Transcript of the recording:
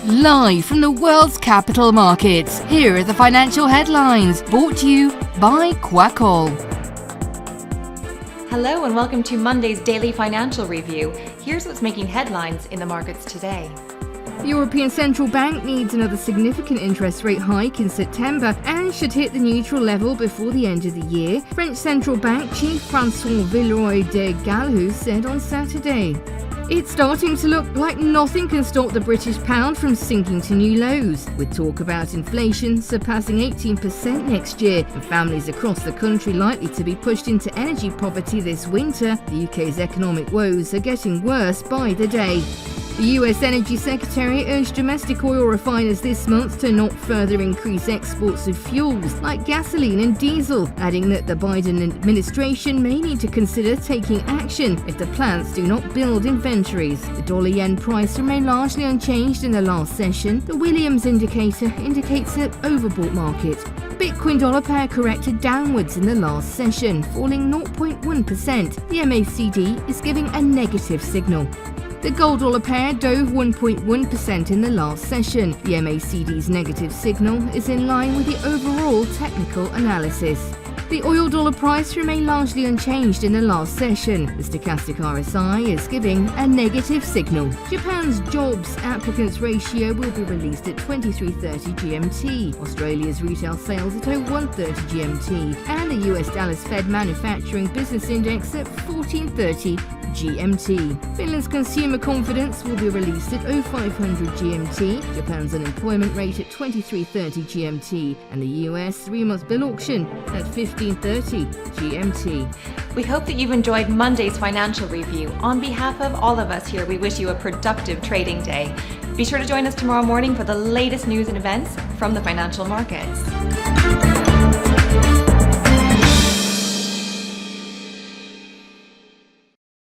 Live from the world's capital markets, here are the financial headlines, brought to you by Kwakol. Hello and welcome to Monday's Daily Financial Review. Here's what's making headlines in the markets today. The European Central Bank needs another significant interest rate hike in September and should hit the neutral level before the end of the year, French Central Bank Chief François Villeroy de Galhus said on Saturday. It's starting to look like nothing can stop the British pound from sinking to new lows, with talk about inflation surpassing 18% next year and families across the country likely to be pushed into energy poverty this winter. The UK's economic woes are getting worse by the day. The US Energy Secretary urged domestic oil refiners this month to not further increase exports of fuels like gasoline and diesel, adding that the Biden administration may need to consider taking action if the plants do not build inventories. The dollar-yen price remained largely unchanged in the last session. The Williams indicator indicates an overbought market. Bitcoin dollar pair corrected downwards in the last session, falling 0.1%. The MACD is giving a negative signal. The gold dollar pair dove 1.1% in the last session. The MACD's negative signal is in line with the overall technical analysis. The oil dollar price remained largely unchanged in the last session. The stochastic RSI is giving a negative signal. Japan's jobs applicants ratio will be released at 23:30 GMT. Australia's retail sales at 01:30 GMT. And the US Dallas Fed Manufacturing Business Index at 14:30 GMT. Finland's consumer confidence will be released at 0500 GMT, Japan's unemployment rate at 23:30 GMT, and the US 3-month bill auction at 15:30 GMT. We hope that you've enjoyed Monday's financial review. On behalf of all of us here, we wish you a productive trading day. Be sure to join us tomorrow morning for the latest news and events from the financial markets.